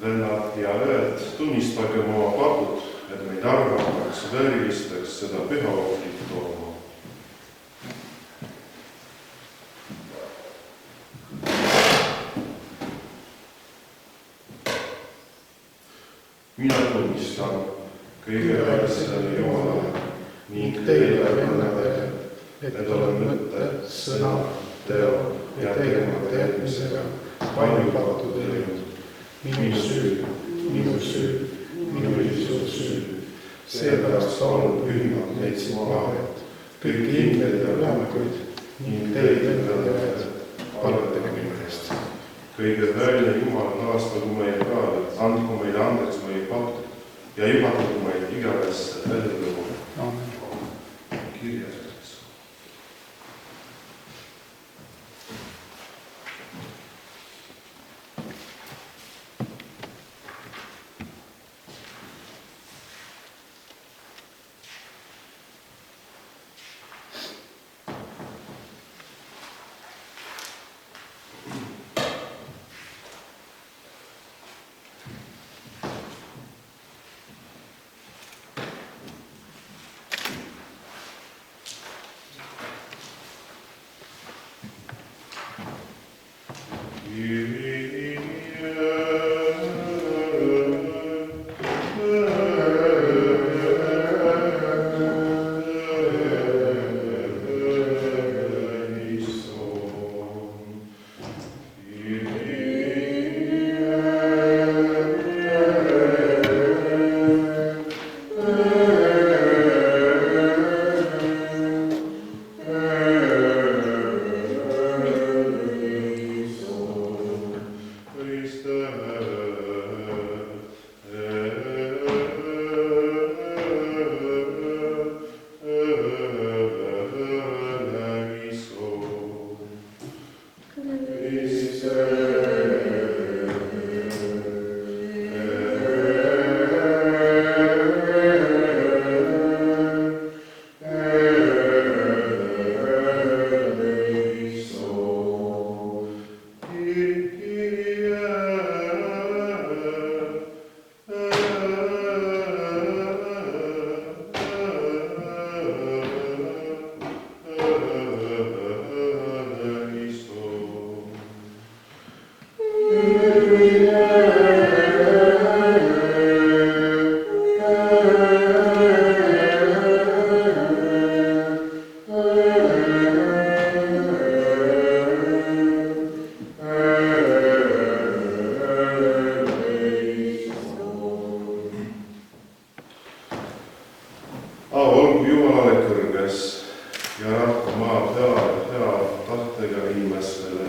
Vennad ja õed, tunnistagem oma papud, et meid arvataks väärilisteks seda püha ohvrit tooma. Mina tunnistan kõige väärtusele Jumalale ning teile, vennadele, et olen mõtte, sõna, teo ja tegemata jätmisega palju pattu teinud. Minu süü, minu lihtsalt süü. Seepärast palun pühimad neid siin vahet, kõiki ingleid ja läämekuid ning teid endale öelda, palutage minu eest. Kõige välja Jumal taastagu meid ka, andku meile andeks meie patud ja juhatagu meid igavesse ellu. Amen. Kirjas. Olgu Jumalale kõrges ja rahva maad hea tahtega inimestele.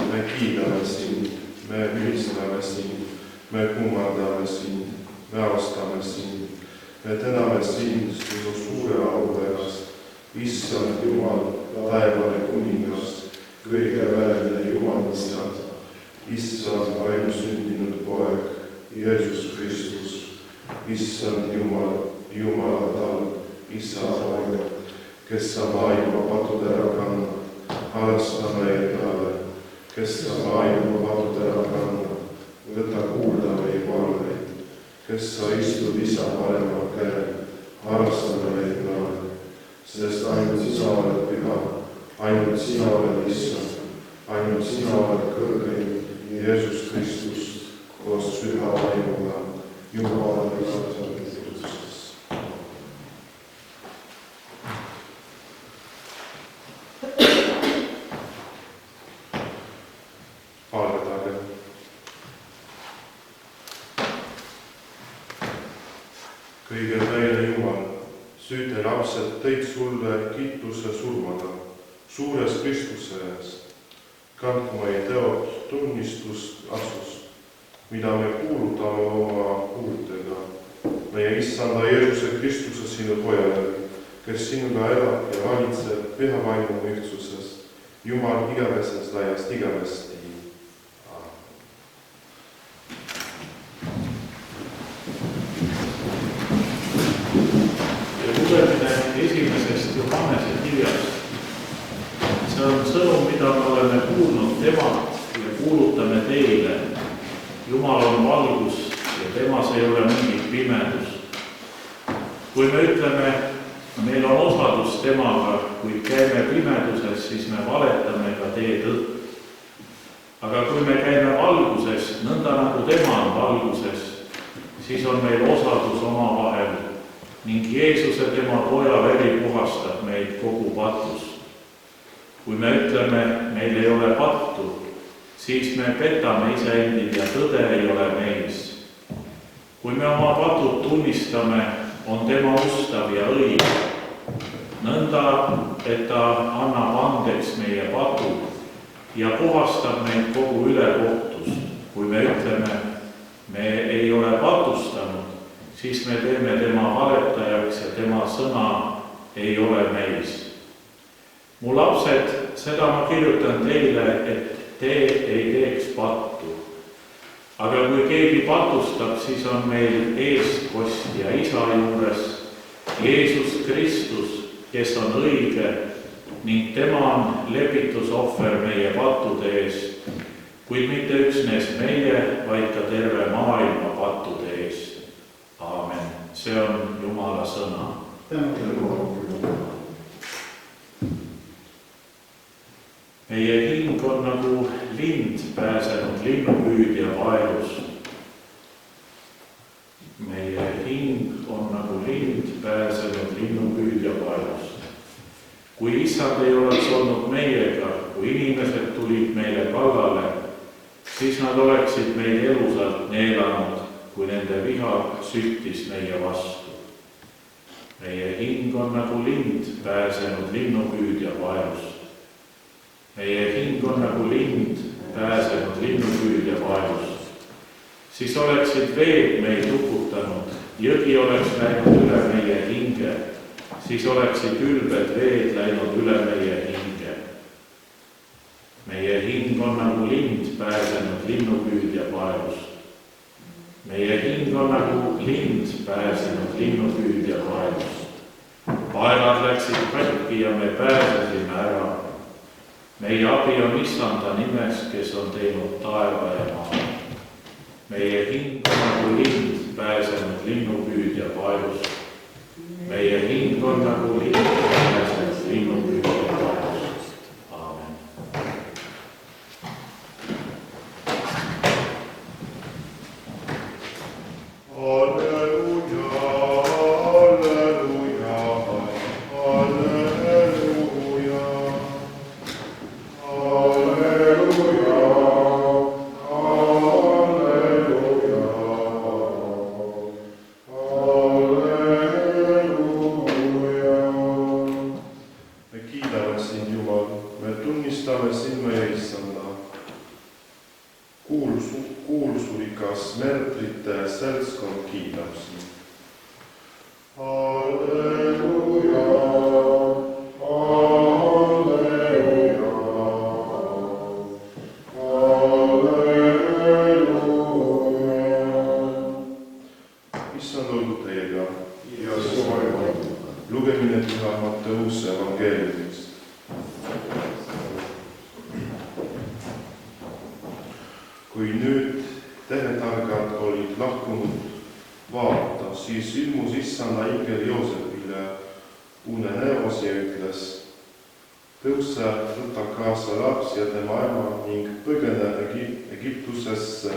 Me kiidame sind, me ülistame sind, me kummardame sind, me austame sind, me täname sind sinu suure au pärast. Issand Jumal, taevane kuningas, kõige väärne Jumal isad, Issand ainusündinud poeg, Jeesus Kristus, Issand Jumal, Jumala talv, Isa poeg, kes sa maailma patud ära kannad, arasta meie peale, kes sa maailma patud ära kannad, võta kuulda meie palveid, kes sa istud Isa paremal käel, arasta meie peale, sest ainult sina oled püha, ainult sina oled Issand, ainult sina oled kõrgeim, Jeesus Kristus, koos püha vaimuga, Jumala kasvatud. Kõige täine Jumal, süüte lapsed tõid sulle kiituse surmaga, suures Kristuse ees. Kandku meie teod tunnistust asust, mida me kuulutame oma huultega. Meie Issanda Jeesuse Kristuse sinu pojale, kes sinuga elab ja valitseb püha vaimu ühtsuses, Jumal igavesest ajast igavesti. Esimesest Johannese kirjast. See on sõnum, mida me oleme kuulnud temalt ja kuulutame teile. Jumal on valgus ja temas ei ole mingit pimedus. Kui me ütleme, meil on osadus temaga, kuid käime pimeduses, siis me valetame ka tee tõtt. Aga kui me käime valguses, nõnda nagu tema on valguses, siis on meil osadus oma vahel. Ning Jeesuse tema poja veri puhastab meid kogu patus. Kui me ütleme, meil ei ole pattu, siis me petame iseendid ja tõde ei ole meis. Kui me oma patud tunnistame, on tema ustav ja õige, nõnda, et ta annab andeks meie patud ja puhastab meid kogu ülekohtus. Kui me ütleme, me ei ole patustanud, siis me teeme tema valetajaks ja tema sõna ei ole meis. Mu lapsed, seda ma kirjutan teile, et te ei teeks pattu. Aga kui keegi patustab, siis on meil eestkostja Isa juures Jeesus Kristus, kes on õige ning tema on lepitusohver meie pattude eest, kuid mitte üksnes meie, vaid ka terve maailma pattude eest. Aamen. See on Jumala sõna. Meie hing on nagu lind pääsenud linnupüüdja vaelus. Meie hing on nagu lind pääsenud linnupüüdja vaelus. Kui Issand ei oleks olnud meiega, kui inimesed tulid meile kallale, siis nad oleksid meid elusalt neelanud, kui nende viha süttis meie vastu. Meie hing on nagu lind pääsenud linnupüüdja vaelust. Meie hing on nagu lind pääsenud linnupüüdja vaelust. Siis oleksid veed meid uputanud, jõgi oleks läinud üle meie hinge, siis oleksid ülbed veed läinud üle meie hinge. meie hing on nagu lind pääsenud linnupüüdja paelust. Meie hing on nagu lind pääsenud linnupüüdja paelust. Paelad läksid katki ja me pääsesime ära. Meie abi on Issanda nimes, kes on teinud taeva ja maa. Meie hing on nagu lind pääsenud linnupüüdja paelust. Meie hing on nagu lind pääsenud linnupüüdja paelust. Aamen. Kuulsurikas märtrite seltskond kiidab sind. Halleluja, halleluja, halleluja. Issand olgu teiega ja su vaimu. Lugemine Püha Matteuse evangeeliumist. Kui nüüd tehetargad olid lahkunud vaata, siis ilmus Issanda ingel Joosepile unenäos ja ütles: tõuse, võta kaasa laps ja tema ema ning põgene Egiptusesse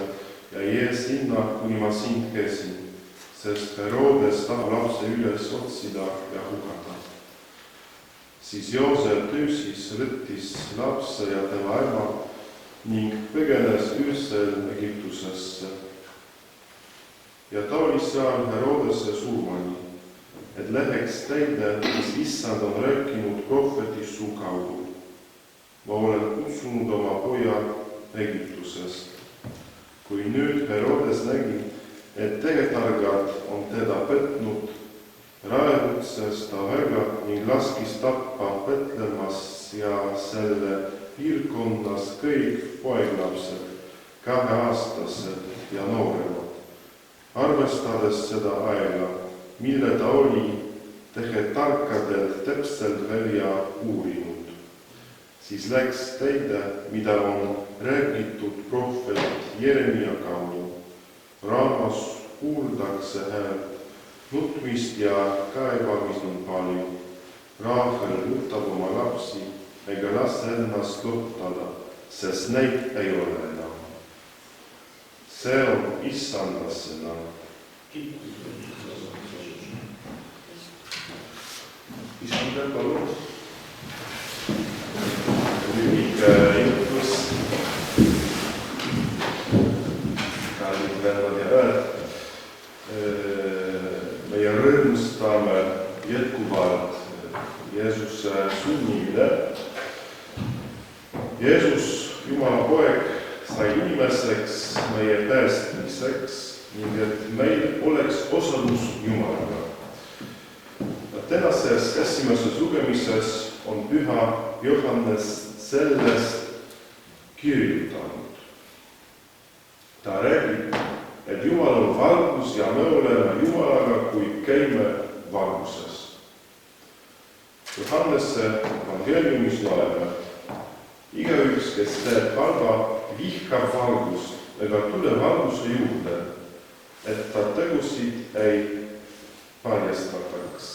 ja jää sinna, kuni ma sind käsin, sest Herodes tahab lapse üles otsida ja hukata. Siis Joosep tõusis, võttis lapse ja tema ema ning põgenes öösel Egiptusesse. Ja ta oli seal Herodese surmani, et läheks täide, mis Issand on rääkinud prohveti suu kaudu. Ma olen kutsunud oma poja Egiptusest. Kui nüüd Herodes nägi, et tegetargad on teda petnud, raevutses ta väga ning laskis tappa Betlemas ja selle piirkonnas kõik poeglapsed, 2-aastased ja nooremad, arvestades seda aega, mille ta oli tegetarkadelt täpselt välja uurinud. Siis läks täide, mida on räägitud prohvet Jeremia kaudu. Raamas kuuldakse häält, nutmist ja kaebamist on palju. Raahel võtab oma lapsi ega lase ennast lohutada, sest neid ei ole enam. See on Issanda sõna. Issanda palun. Lühike jutus. Kallid vennad ja õed. Meie rõõmustame jätkuvalt Jeesuse sünnile. Jeesus, Jumala poeg, sai inimeseks meie päästmiseks ning et meil oleks osalus Jumalaga. Tänases esimeses lugemises on Püha Johannes sellest kirjutanud. Ta räägib, et Jumal on valgus ja me oleme Jumalaga, kui käime valguses. Johannese evangeeliumis loeme: igaüks, kes teeb halba, vihkab valgust ega tule valguse juurde, et ta tegusid ei paljastataks.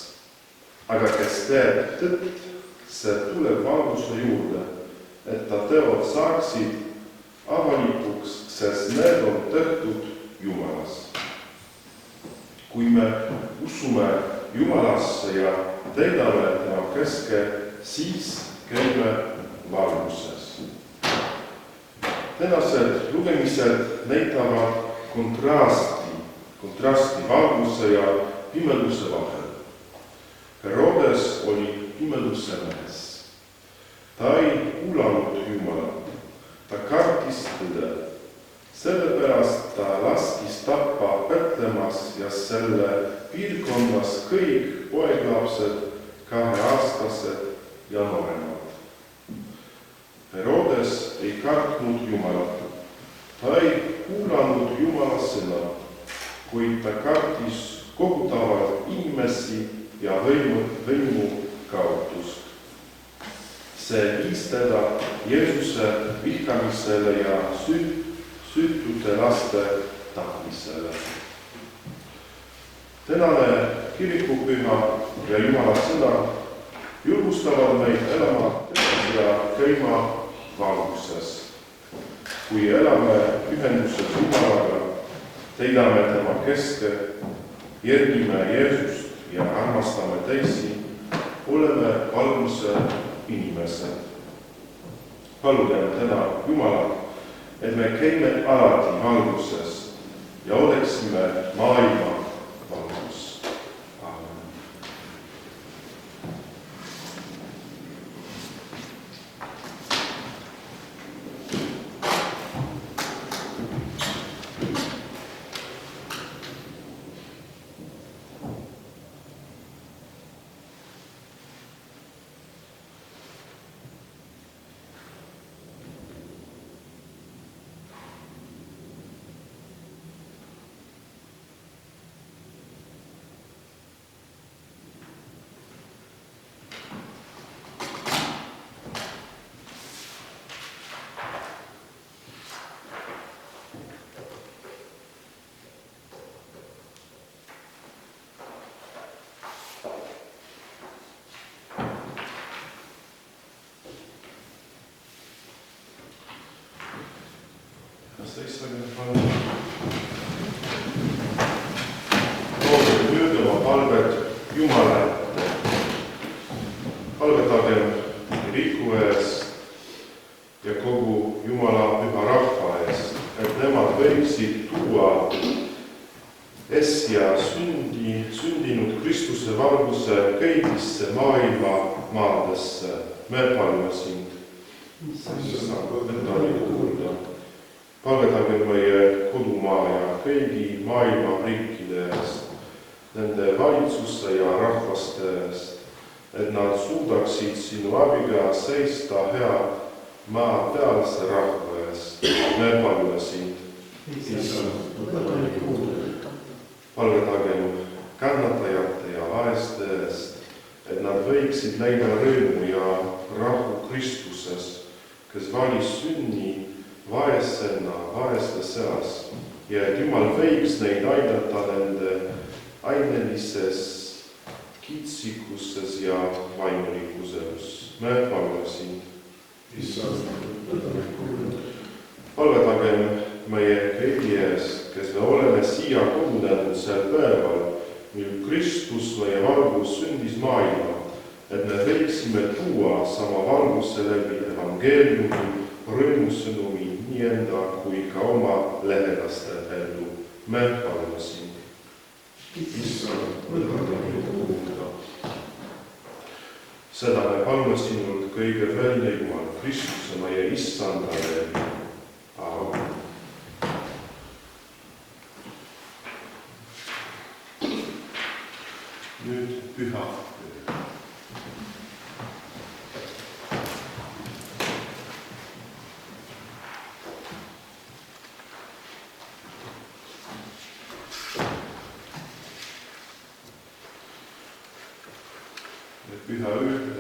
Aga kes teeb tõtt, see tuleb valguse juurde, et ta teod saaksid avalikuks, sest need on tehtud Jumalas. Kui me usume Jumalasse ja täidame tema käske, siis käime valguses. Tänased lugemised näitavad kontrasti valguse ja pimeduse vahel. Herodes oli pimeduse mees. Ta ei kuulanud Jumalat, ta kartis tõde. Sellepärast ta laskis tappa Betlemas ja selle piirkonnas kõik poeglapsed, 2-aastased ja nooremad. Herodes ei kartnud Jumalat. Ta ei kuulanud Jumala sõna, kuid ta kartis kohutavat inimesi ja võimu kaotust. See viis teda Jeesuse vihkamisele ja süütute laste tapmisele. Tänane kirikupüha ja Jumala sõna julgustavad meid elama ja käima valguses. Kui elame ühenduses Jumalaga, täidame tema keske, järgime Jeesust ja armastame teisi, oleme valguse inimesed. Palugem täna Jumalat, et me käime alati valguses ja oleksime maailma valgus. Aamen. Loodame nüüd oma palved Jumala ette. Palvetagem kiriku ees ja kogu Jumala püha rahva ees, et nemad võiksid tuua äsja sündinud Kristuse valguse kõigisse maailma maadesse. Me palve sind. Palvetagem meie kodumaa ja kõigi maailma riikide eest, nende valitsuse ja rahvaste eest, et nad suudaksid sinu abiga seista hea maa pealse rahva eest. Me palve sind. Palvetagem kannatajate ja vaeste eest, et nad võiksid leida rõõmu ja rahu Kristuses, kes valis sünni vaesena vaeste seas ja et Jumal võiks neid aidata nende ainelises kitsikuses ja vaimulikkuses. Me palve sind. Palvetagem meie kõigi eest, kes me oleme siia kogunenud sel päeval, mil Kristus meie valgus sündis maailma, et me võiksime tuua sama valguse läbi evangeeliumi rõõmusõnumi nii enda kui ka oma lähedaste ellu. Me palve sind. Seda me palve sinult kõige välja Jumal, Kristuse meie Issanda läbi. Aamen. Nüüd püha. Püha 80.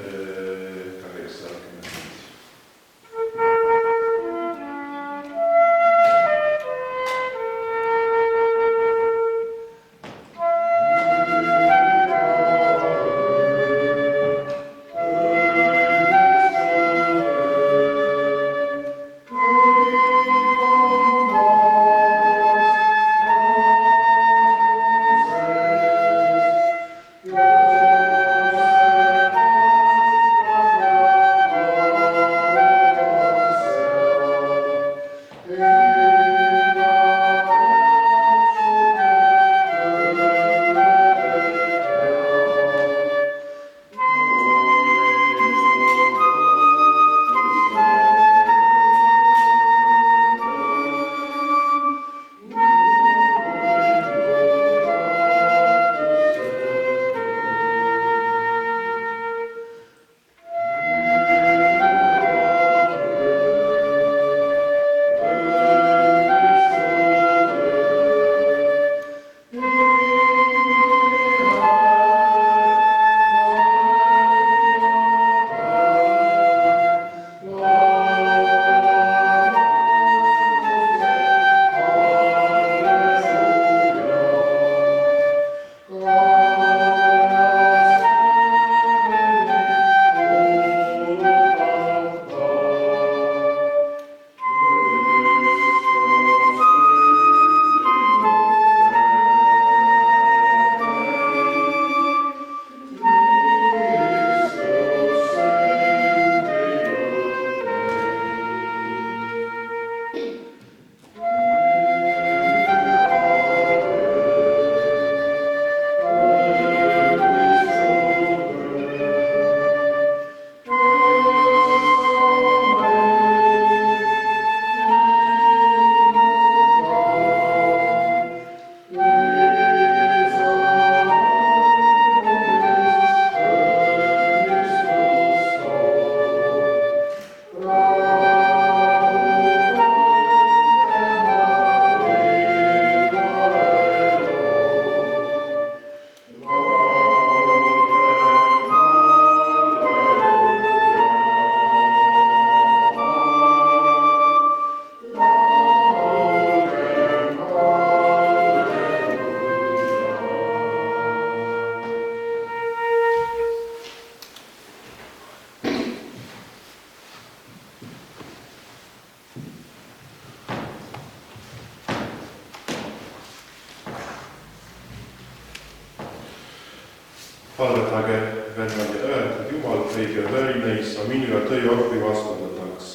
palvetage vennad ja õed, et Jumal kõige välineis ja minuga tõi appi vastutataks.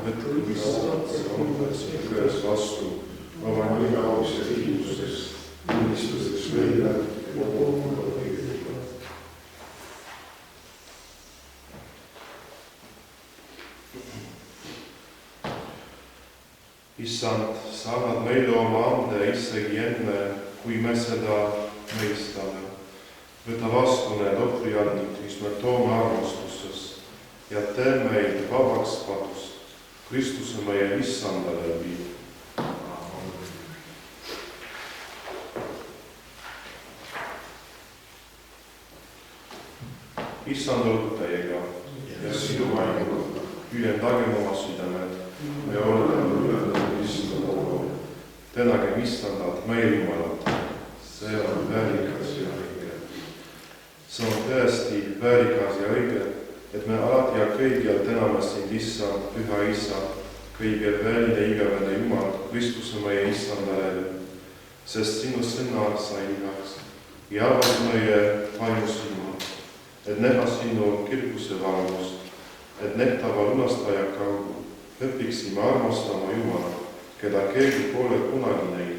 Võtke issand ja umbes ja kões vastu oma nime aus ja kiituseks, tunnistuseks meile ja koguda kõigile. Issand, sa annad meile oma ande isegi enne, kui me seda mõistame. Võta vastu need ohvriandid, mis me toome armastuses ja tee meid vabaks padust. Kristuse meie Issandale viib. Issand olgu teiega ja sinu vaimuga. Ühendagem oma südamed ja oleme ühendanud Issanda poole. Tänagem Issandat, meie Jumalat. See on väärikas ja õige. See on tõesti väärikas ja õige, et me alati ja kõigil täname sind, Issand, Püha Isa, kõige väline igavene Jumal, Kristuse meie Issandale, sest sinu sõna sai lihaks ja avas meie vaimu silmad, et näha sinu kirguse valgust, et nähtava lunastaja kaudu õpiksime armastama Jumalat, keda keegi pole kunagi näinud.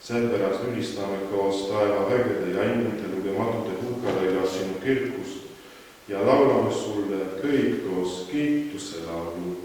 Seepärast ülistame koos taeva vägede ja ainete lugematute hulgale ja sinu kirkust ja laulame sulle kõik koos kiituse laulu.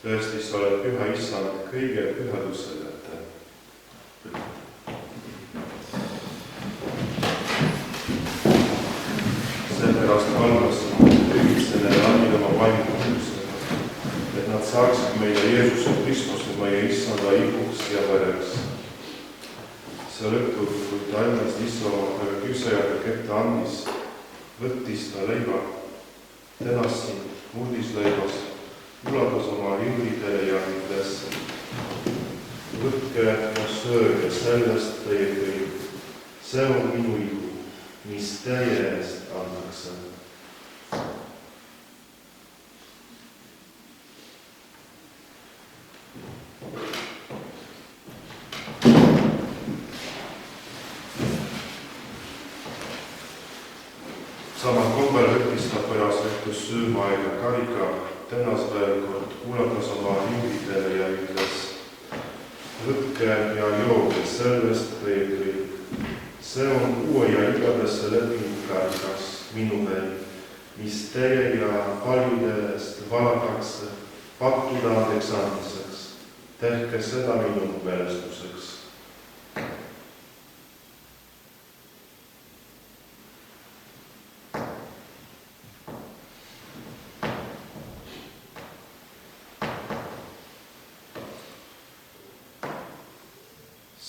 Tõesti, sa oled Püha Issand kõige pühadusselete. Seepärast palvasime kõigitsele annile oma vaimutusega, et nad saaksid meile Jeesuse Kristuse meie Issanda ihuks ja vereks. See õhtul, kui ta ennast Issama küsejale kätte andis, võttis ta leiva, tänas sind, murdis leivas, ulatas oma jüngritele ja ütles: võtke ja sööge sellest teie kõik. See on minu ihu, mis teie eest antakse. Samal kombel võttis ta pärast õhtus söömaaega karika, tänas veel kord, ulatas oma jüngritele ja ütles: võtke ja jooge sellest teie kõik. See on uue ja igavese lepingu karikas, minu veri, mis teie ja paljude eest valatakse pattude andeks andmiseks. Tehke seda minu mälestuseks.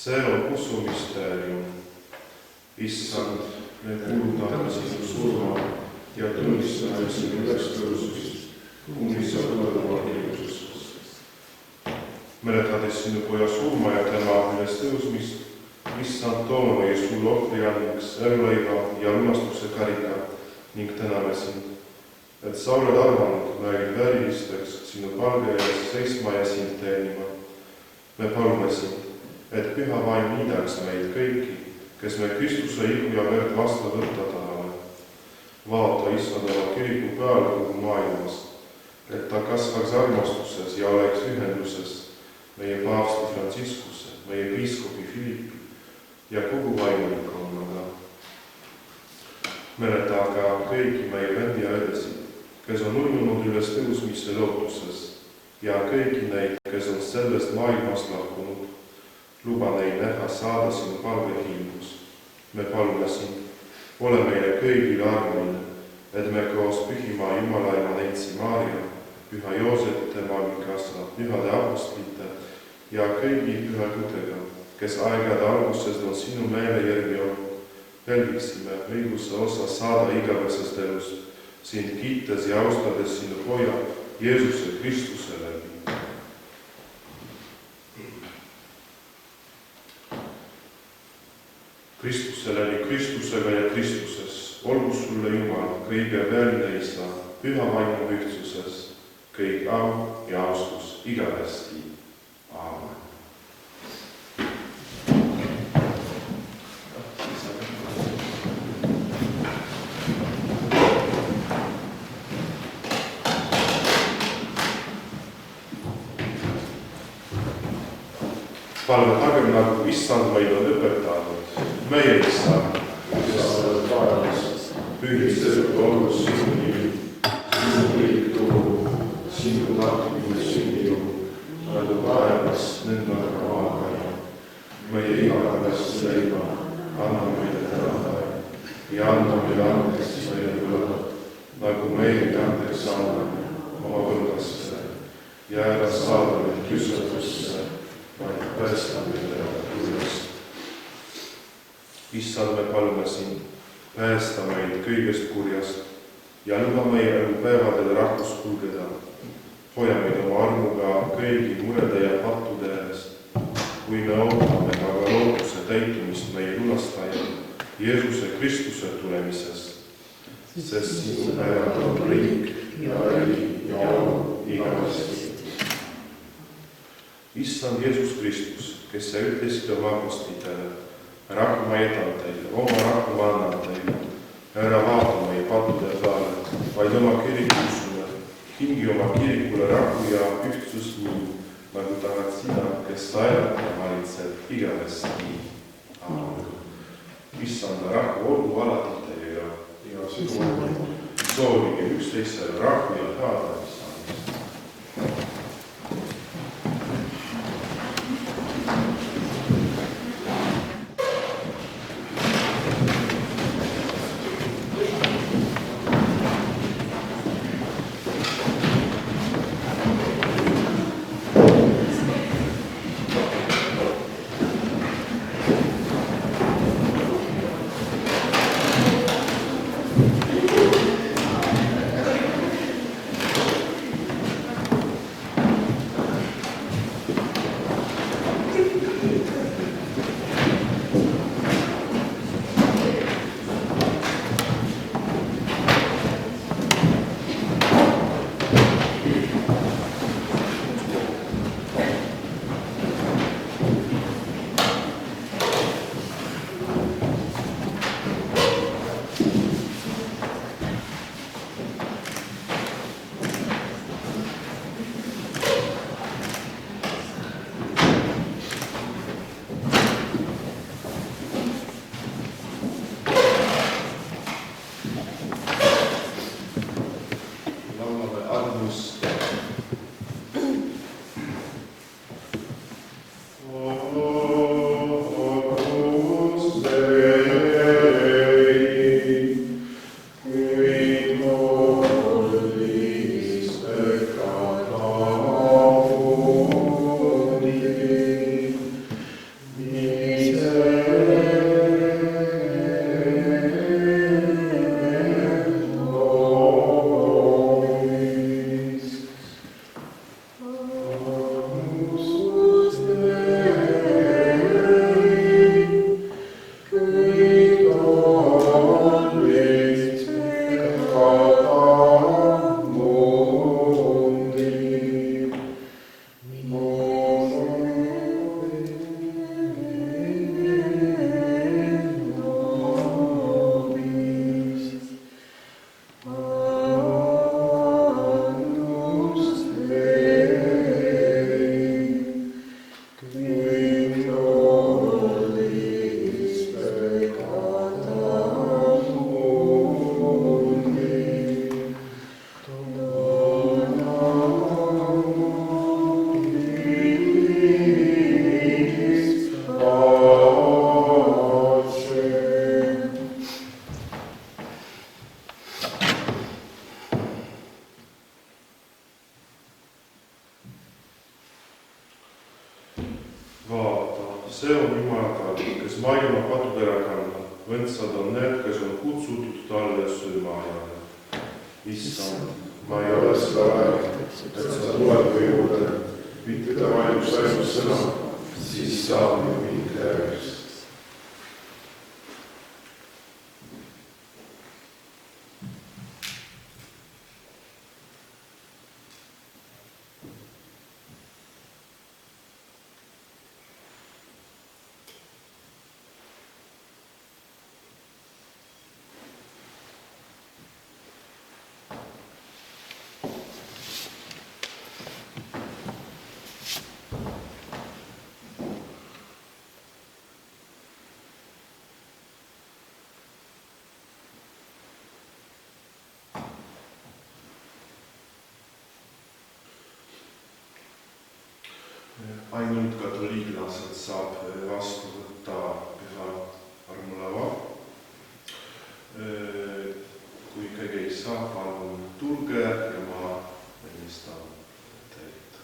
see on usumisteerium. Issand, me kuulutame sinu surma ja tunnistame sinu ülestõusmist, kuni sa tuled oma hirmususest. Mäletades sinu poja surma ja tema ülestõusmist, Issand, toome meie sulle ohvriandeks eluleiva ja lunastuse karika ning täname sind, et sa oled arvanud meil väärilisteks sinu palge ees seisma ja sind teenima. Me palume sind, et püha vaim liidaks meid kõiki, kes me Kristuse ihu ja verd vastu võtta tahame. Vaata, Issand, oma kiriku peal kogu maailmas, et ta kasvaks armastuses ja oleks ühenduses meie paavsti Franciscuse, meie piiskopi Philippi ja kogu vaimulikkonnaga. Mäleta aga kõiki meie vendi ja õdesid, kes on uinunud ülestõusmise lootuses ja kõiki neid, kes on sellest maailmast lahkunud. Luba neid näha saada sinu palgehilgus. Me palume sind, ole meile kõigile armuline, et me koos pühima Jumalaema neitsi Maarja, püha Joosep, tema mikasa, pühade apostlite ja kõigi pühakutega, kes aegade alguses on sinu meele järgi olnud, jälgiksime õiguse osa saada igavesest elust, sind kiites ja austades sinu poja Jeesuse Kristuse läbi. Kristuse läbi Kristusega ja Kristuses, olgu sulle Jumal, kõige väline Isa, püha vaimu ühtsuses, kõik au ja austus igavesti. Aamen. Palvetagem, nagu Issand meid on õpetanud. Meie Issand, kes oled taevas, pühistatud olgu sinu nimi, sinu riik toogu, sinu tahtmine sünnigu, nagu taevas, nõnda ka maa peal. Meie igapäevast leiba, anna meile täna ja anna meile andeks meie võlad, nagu meile andeks anname oma võlgastele ja ära saada meid küsatusse, vaid päästa meile tulest. Issand, me palume sind, päästa meid kõigest kurjast ja luba meie elupäevadel rahvus kulgeda. Hoia meid oma armuga kõigi murede ja pattude ees, kui me ootame aga lootuse täitumist meie lunastaja Jeesuse Kristuse tulemises, sest sinu päevad on riik ja väli ja au igavesti. Issand Jeesus Kristus, kes sa ütlesid oma apostlitele, rahu ma jätan teile, oma rahu ma annan teile, ära vaata meie pattude peale, vaid oma kirikusule, kingi oma kirikule rahu ja ühtsust nii, nagu tahad sina, kes sa elad ja valitsed igavesti. Aamen. Issanda rahu olgu alati teiega ja sinu soovige üksteisele rahu ja head saamist. see on Jumala, kes maailma patudele kannab. Õndsad on need, kes on kutsutud talle süümajale. Issand, ma ei ole seda väärt, et sa tuled või juurde, mitte ainult ainult sõna, siis saab mind tervist. Ainult katoliiklased saab vastu võtta püha armulava. Kui keegi ei saa, palun tulge ja ma valmistan teid.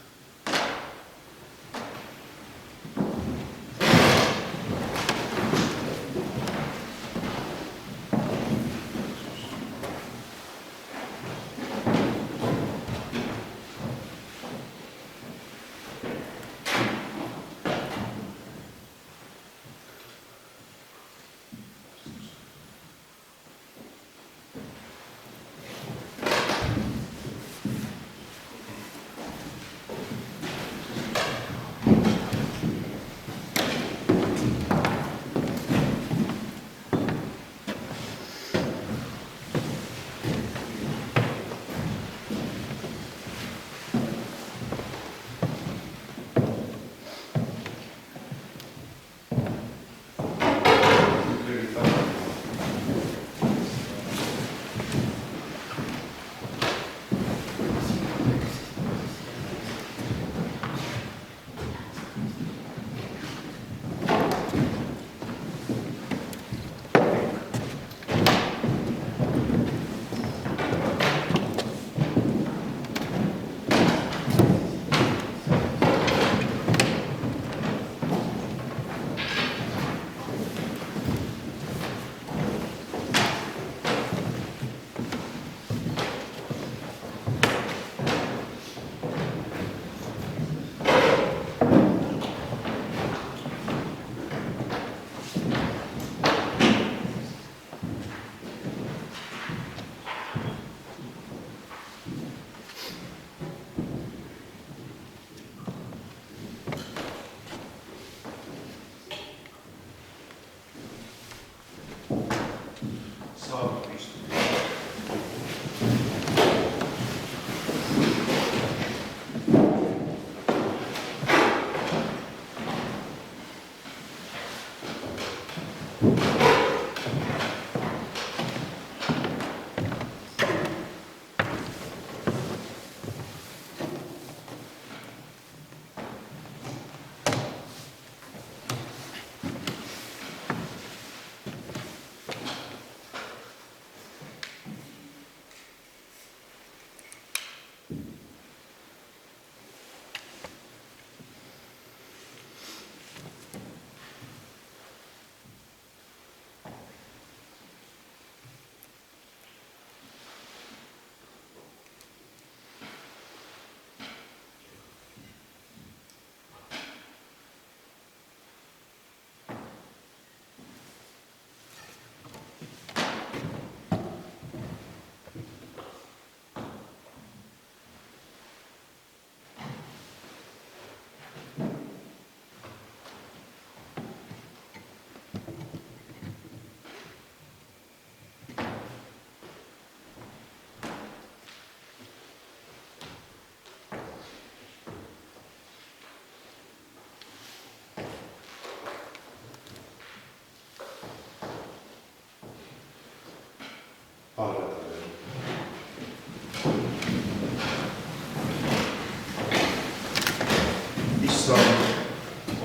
Issand,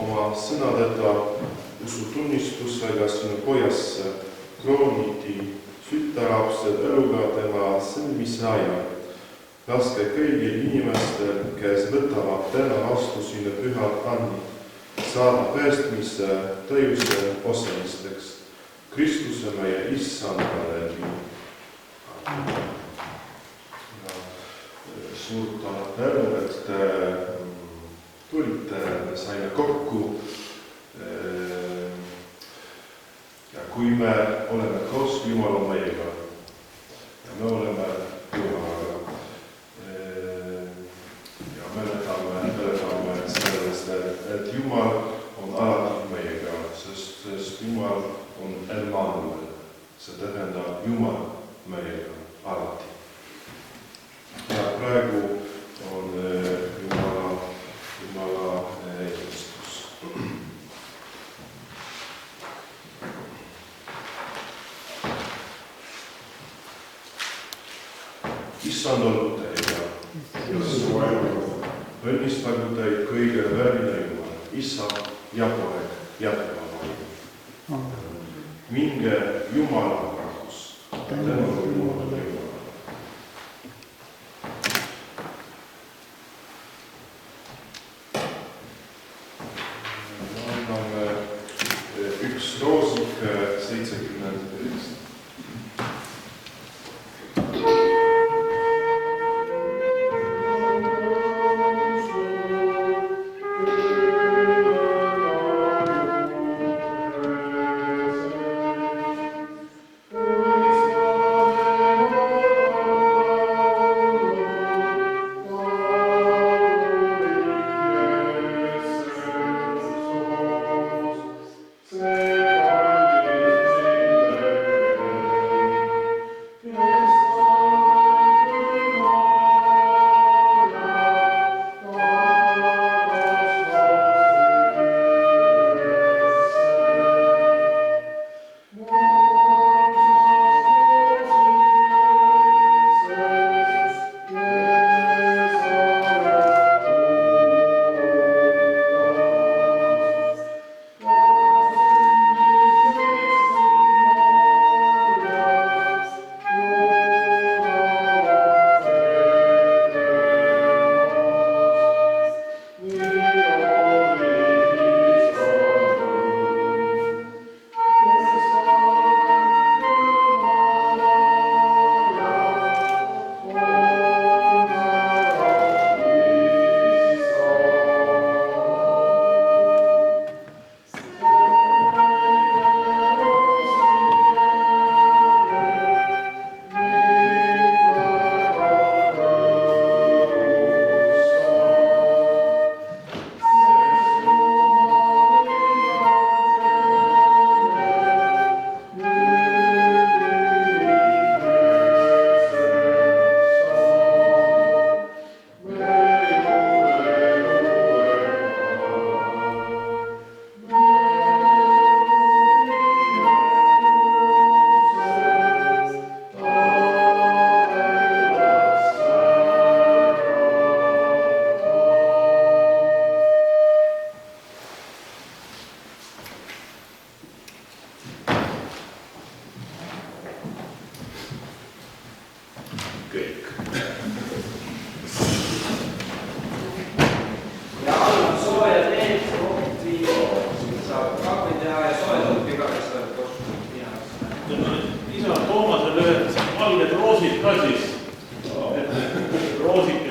oma sõnadeta usutunnistusega sinu pojasse krooniti süttelapsed eluga tema sõlmise aja. Laske kõigil inimestel, kes võtavad täna vastu sinu pühad annid, saada päästmise täiuse osalisteks Kristuse meie issanda läbi. Suur tänu, et tulite, saime kokku. Ja kui me oleme koos Jumala meiega ja me oleme Jumalaga ja mäletame sellest, et Jumal on alati meiega, sest Jumal on Emmanuel. See tähendab Jumal meiega alati. Ja praegu on Jumala eestus. Issand olgu teiega. Õnnistagu teid kõige väärine Jumal, Isa ja Poeg ja Püha. Minge Jumala rahvus. Tänu Jumala. Anname üks roosik 79. Isa Toomasele ühed valged roosid ka siis. Roosid